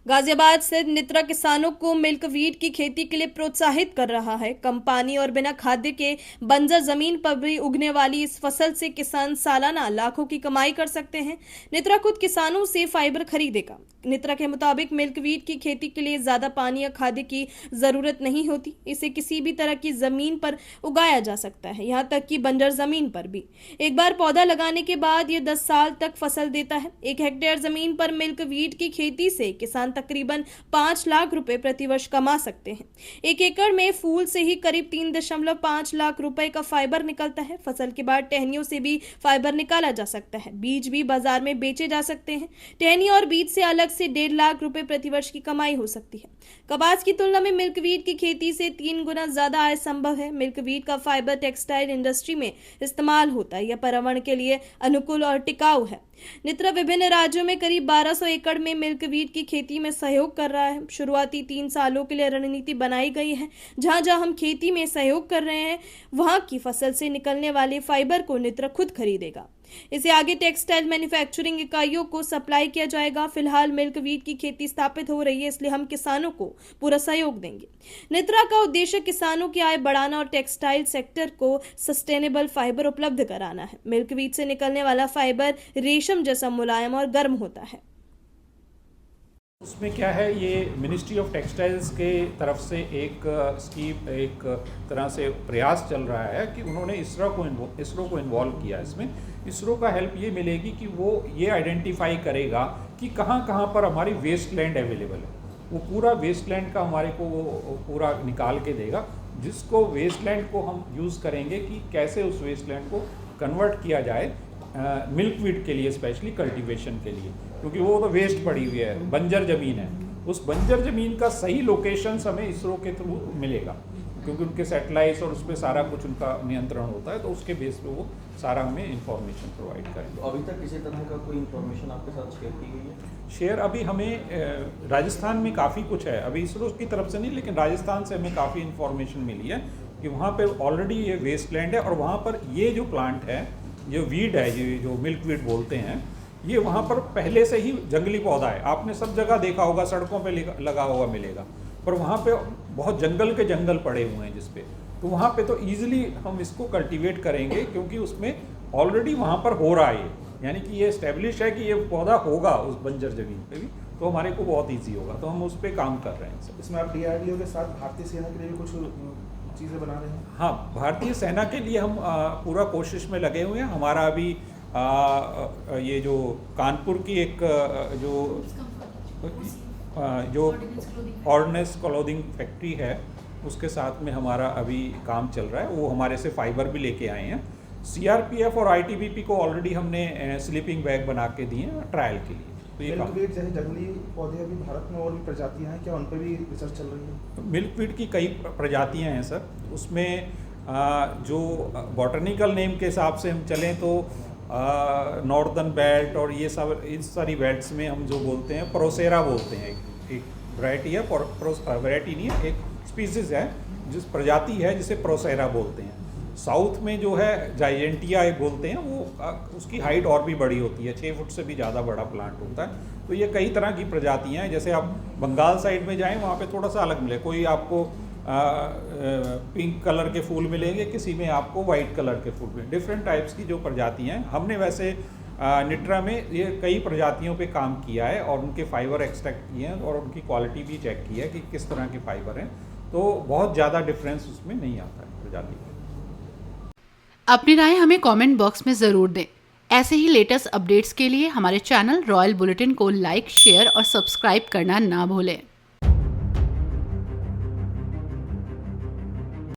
गाजियाबाद स्थित नित्रा किसानों को मिल्क वीट की खेती के लिए प्रोत्साहित कर रहा है। कम पानी और बिना खाद्य के बंजर जमीन पर भी उगने वाली इस फसल से किसान सालाना लाखों की कमाई कर सकते हैं। नित्रा खुद किसानों से फाइबर खरीदेगा। नित्रा के मुताबिक मिल्क वीट की खेती के लिए ज्यादा पानी या खाद्य की जरूरत नहीं होती। इसे किसी भी तरह की जमीन पर उगाया जा सकता है, यहाँ तक कि बंजर जमीन पर भी। एक बार पौधा लगाने के बाद ये 10 साल तक फसल देता है। 1 हेक्टेयर जमीन पर मिल्क वीट की खेती से किसान तकरीबन 5 लाख रुपए प्रति वर्ष कमा सकते हैं। 1 एकड़ में फूल से ही करीब 3.5 लाख रुपए का फाइबर निकलता है। फसल के बाद टहनियों से भी फाइबर निकाला जा सकता है। बीज भी बाजार में बेचे जा सकते हैं। टहनी और बीज से अलग से 1.5 लाख रुपए प्रति वर्ष की कमाई हो सकती है। कपास की तुलना में मिल्क वीट की खेती से 3 गुना ज्यादा आय संभव है। मिल्क वीट का फाइबर टेक्सटाइल इंडस्ट्री में इस्तेमाल होता है। यह पर्यावरण के लिए अनुकूल और टिकाऊ है। नित्रा विभिन्न राज्यों में करीब 1200 एकड़ में मिल्क वीट की खेती में सहयोग कर रहा है। शुरुआती 3 सालों के लिए रणनीति बनाई गई है। जहां जहां हम खेती में सहयोग कर रहे हैं, वहां की फसल से निकलने वाले फाइबर को नित्रा खुद खरीदेगा। इसे आगे टेक्सटाइल मैन्युफैक्चरिंग इकाइयों को सप्लाई किया जाएगा। फिलहाल मिल्क वीट की खेती स्थापित हो रही है, इसलिए हम किसानों को पूरा सहयोग देंगे। नित्रा का उद्देश्य किसानों की आय बढ़ाना और टेक्सटाइल सेक्टर को सस्टेनेबल फाइबर उपलब्ध कराना है। मिल्क वीट से निकलने वाला फाइबर रेशम जैसा मुलायम और गर्म होता है। उसमें क्या है, ये मिनिस्ट्री ऑफ टेक्सटाइल्स के तरफ से एक स्कीम, एक तरह से प्रयास चल रहा है कि उन्होंने इसरो को इन्वॉल्व किया। इसमें इसरो का हेल्प ये मिलेगी कि वो ये आइडेंटिफाई करेगा कि कहाँ कहाँ पर हमारी वेस्ट लैंड अवेलेबल है। वो पूरा वेस्ट लैंड का हमारे को वो पूरा निकाल के देगा, जिसको वेस्ट लैंड को हम यूज़ करेंगे कि कैसे उस वेस्ट लैंड को कन्वर्ट किया जाए मिल्क वीट के लिए, स्पेशली कल्टीवेशन के लिए, क्योंकि वो तो वेस्ट पड़ी हुई है, बंजर ज़मीन है। उस बंजर ज़मीन का सही लोकेशन हमें इसरो के थ्रू मिलेगा, क्योंकि उनके सैटेलाइट्स और उस पर सारा कुछ उनका नियंत्रण होता है। तो उसके बेस पे वो सारा हमें इंफॉर्मेशन प्रोवाइड करेंगे। तो अभी तक किसी तरह का कोई इंफॉर्मेशन आपके साथ शेयर की गई है? शेयर अभी हमें राजस्थान में काफ़ी कुछ है, अभी इसरो की तरफ से नहीं, लेकिन राजस्थान से हमें काफ़ी इंफॉर्मेशन मिली है कि वहाँ पर ऑलरेडी ये वेस्ट लैंड है और वहाँ पर ये जो प्लांट है, ये वीड है, ये जो मिल्क वीड बोलते हैं, ये वहाँ पर पहले से ही जंगली पौधा है। आपने सब जगह देखा होगा, सड़कों पे लगा हुआ मिलेगा, पर वहाँ पे बहुत जंगल के जंगल पड़े हुए हैं जिसपे, तो वहाँ पे तो ईजिली हम इसको कल्टीवेट करेंगे, क्योंकि उसमें ऑलरेडी वहाँ पर हो रहा है, यानी कि ये एस्टेब्लिश है कि ये पौधा होगा उस बंजर ज़मीन पे भी, तो हमारे को बहुत ईजी होगा। तो हम उस पर काम कर रहे हैं सब। इसमें आप DRDO के साथ भारतीय सेना के लिए भी कुछ चीज़ें बना रहे हैं? हाँ, भारतीय सेना के लिए हम पूरा कोशिश में लगे हुए हैं। हमारा अभी ये जो कानपुर की एक जो ऑर्डिनेंस क्लोथिंग फैक्ट्री है, उसके साथ में हमारा अभी काम चल रहा है। वो हमारे से फाइबर भी लेके आए हैं। CRPF और ITBP को ऑलरेडी हमने स्लीपिंग बैग बना के दिए हैं ट्रायल के लिए। तो ये मिल्क वीट जैसे जंगली पौधे अभी भारत में और भी प्रजातियां हैं, क्या उन पर भी रिसर्च चल रही है? मिल्क वीट की कई प्रजातियां हैं सर। उसमें जो बॉटनिकल नेम के हिसाब से हम चलें तो नॉर्दर्न बेल्ट और ये सब, इस सारी बेल्ट्स में हम जो बोलते हैं प्रोसेरा बोलते हैं। एक वैरायटी है, वैरायटी नहीं है, एक स्पीसीज है, जिस प्रजाति है जिसे प्रोसेरा बोलते हैं। साउथ में जो है जायंटिया एक बोलते हैं, वो उसकी हाइट और भी बड़ी होती है, 6 फुट से भी ज़्यादा बड़ा प्लांट होता है। तो ये कई तरह की प्रजातियाँ हैं। जैसे आप बंगाल साइड में जाएं, वहाँ पे थोड़ा सा अलग मिले, कोई आपको पिंक कलर के फूल मिलेंगे, किसी में आपको वाइट कलर के फूल मिलेंगे। डिफरेंट टाइप्स की जो प्रजातियाँ हैं, हमने वैसे निट्रा में ये कई प्रजातियों पे काम किया है और उनके फाइबर एक्सट्रैक्ट किए हैं और उनकी क्वालिटी भी चेक की है कि किस तरह के फाइबर हैं। तो बहुत ज़्यादा डिफरेंस उसमें नहीं आता है प्रजाति में। अपनी राय हमें कमेंट बॉक्स में ज़रूर दें। ऐसे ही लेटेस्ट अपडेट्स के लिए हमारे चैनल रॉयल बुलेटिन को लाइक, शेयर और सब्सक्राइब करना ना भूलें।